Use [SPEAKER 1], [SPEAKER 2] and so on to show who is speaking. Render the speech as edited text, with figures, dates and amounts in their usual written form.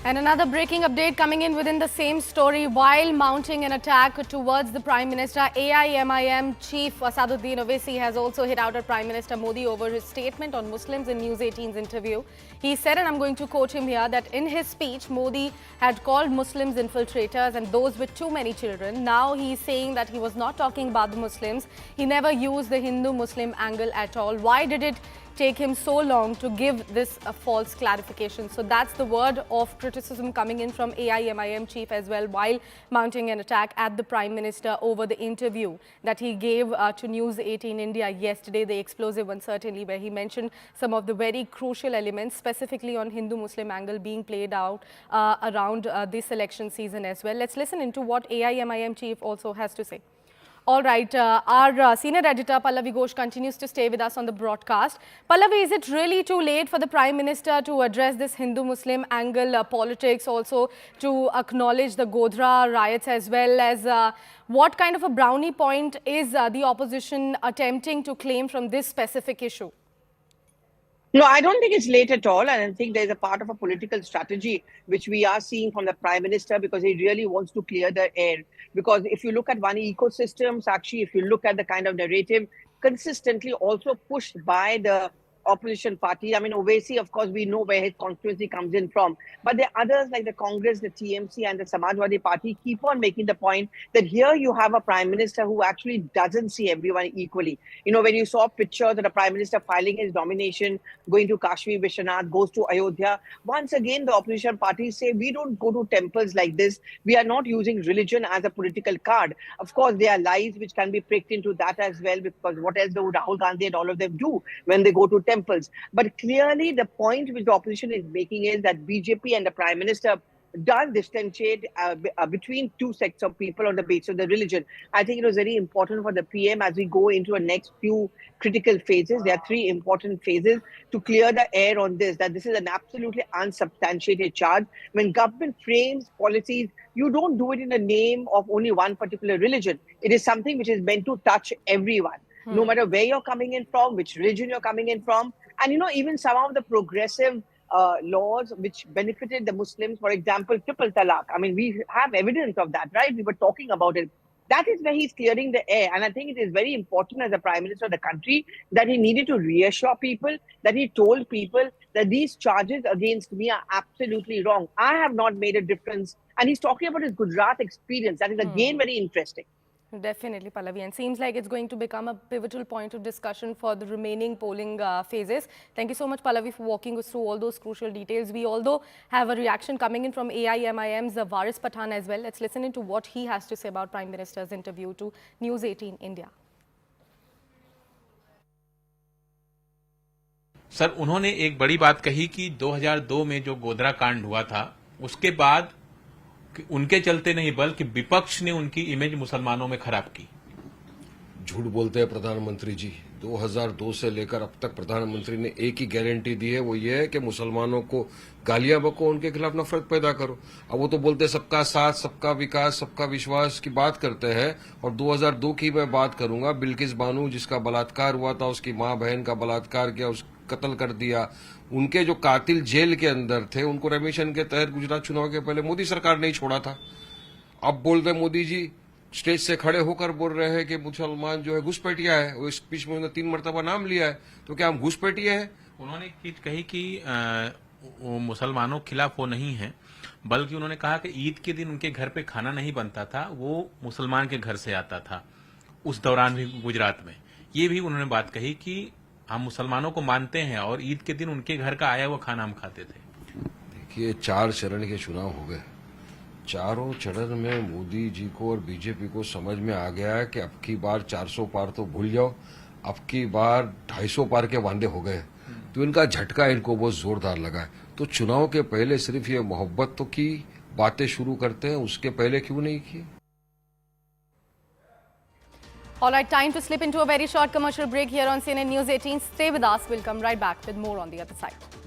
[SPEAKER 1] And another breaking update coming in within the same story. While mounting an attack towards the Prime Minister, AIMIM Chief Asaduddin Owaisi has also hit out at Prime Minister Modi over his statement on Muslims in News 18's interview. He said, and I'm going to quote him here, that in his speech, Modi had called Muslims infiltrators and those with too many children. Now he's saying that he was not talking about the Muslims. He never used the Hindu-Muslim angle at all. Why did it take him so long to give this false clarification? So that's the word of criticism coming in from AIMIM chief as well, while mounting an attack at the Prime Minister over the interview that he gave to News 18 India yesterday, the explosive one certainly, where he mentioned some of the very crucial elements, specifically on Hindu-Muslim angle being played out around this election season as well. Let's listen into what AIMIM chief also has to say. All right, our senior editor Pallavi Ghosh continues to stay with us on the broadcast. Pallavi, is it really too late for the Prime Minister to address this Hindu-Muslim angle politics, also to acknowledge the Godhra riots, as well as what kind of a brownie point is the opposition attempting to claim from this specific issue?
[SPEAKER 2] No, I don't think it's late at all. And I think there's a part of a political strategy which we are seeing from the Prime Minister, because he really wants to clear the air. Because if you look at one ecosystem, actually, if you look at the kind of narrative consistently also pushed by the opposition party. I mean, Owaisi, of course, we know where his constituency comes in from. But the others like the Congress, the TMC and the Samajwadi Party keep on making the point that here you have a Prime Minister who actually doesn't see everyone equally. You know, when you saw pictures of the Prime Minister filing his nomination, going to Kashmir Vishwanath, goes to Ayodhya, once again, the opposition parties say, we don't go to temples like this. We are not using religion as a political card. Of course, there are lies which can be pricked into that as well, because what else do Rahul Gandhi and all of them do when they go to temples? But clearly, the point which the opposition is making is that BJP and the Prime Minister does differentiate between two sects of people on the basis of the religion. I think it was very important for the PM as we go into the next few critical phases. There are three important phases to clear the air on this, that this is an absolutely unsubstantiated charge. When government frames policies, you don't do it in the name of only one particular religion. It is something which is meant to touch everyone. No matter where you're coming in from, which religion you're coming in from. And, you know, even some of the progressive laws which benefited the Muslims, for example, triple talaq. I mean, we have evidence of that, right? We were talking about it. That is where he's clearing the air. And I think it is very important as the Prime Minister of the country that he needed to reassure people, that he told people that these charges against me are absolutely wrong. I have not made a difference. And he's talking about his Gujarat experience. That is again very interesting.
[SPEAKER 1] Definitely, Pallavi, and seems like it's going to become a pivotal point of discussion for the remaining polling phases. Thank you so much, Pallavi, for walking us through all those crucial details. We although have a reaction coming in from AIMIM's Varis Pathan as well. Let's listen into what he has to say about Prime Minister's interview to News 18 India.
[SPEAKER 3] Sir, उन्होंने एक बड़ी बात कही कि 2002 में जो गोधरा कांड हुआ था, उसके बाद उनके चलते नहीं बल्कि विपक्ष ने उनकी इमेज मुसलमानों में खराब की।
[SPEAKER 4] झूठ बोलते हैं प्रधानमंत्री जी। 2002 से लेकर अब तक प्रधानमंत्री ने एक ही गारंटी दी है, वो ये है कि मुसलमानों को गालियां बको, उनके खिलाफ नफरत पैदा करो। अब वो तो बोलते हैं सबका साथ, सबका विकास, सबका विश्वास की बात करते हैं। और 2002 की मैं बात करूंगा, बिल्किस बानो जिसका बलात्कार हुआ था, उसकी मां बहन का बलात्कार किया, उस कत्ल कर दिया। उनके जो कातिल जेल के अंदर थे, उनको रेमिशन के तहत गुजरात चुनाव के पहले मोदी सरकार नहीं छोड़ा था। अब बोल रहे मोदी जी स्टेज से खड़े होकर बोल रहे हैं कि मुसलमान जो है घुसपैठिया है। वो इस बीच में उन्होंने 3 मरतबा नाम लिया है, तो क्या हम घुसपैठिए हैं?
[SPEAKER 3] उन्होंने एक चीज कही कि वो मुसलमानों के खिलाफ वो नहीं है, बल्कि उन्होंने कहा कि ईद के दिन उनके घर पे खाना नहीं बनता था, वो मुसलमान के घर से आता था। उस दौरान भी गुजरात में ये भी उन्होंने बात कही कि हम मुसलमानों को मानते हैं और ईद के दिन उनके घर का आया हुआ खाना हम खाते थे।
[SPEAKER 4] देखिए, 4 चरण के चुनाव हो गए। चारों चरण में मोदी जी को और बीजेपी को समझ में आ गया है कि अब की बार 400 पार तो भूल जाओ, अब की बार 250 पार के वांदे हो गए। तो इनका झटका इनको बहुत जोरदार लगा है। तो चुनाव के पहले सिर्फ ये मोहब्बत तो की बातें शुरू करते हैं, उसके पहले क्यों नहीं की?
[SPEAKER 1] All right, time to slip into a very short commercial break here on CNN News 18. Stay with us. We'll come right back with more on the other side.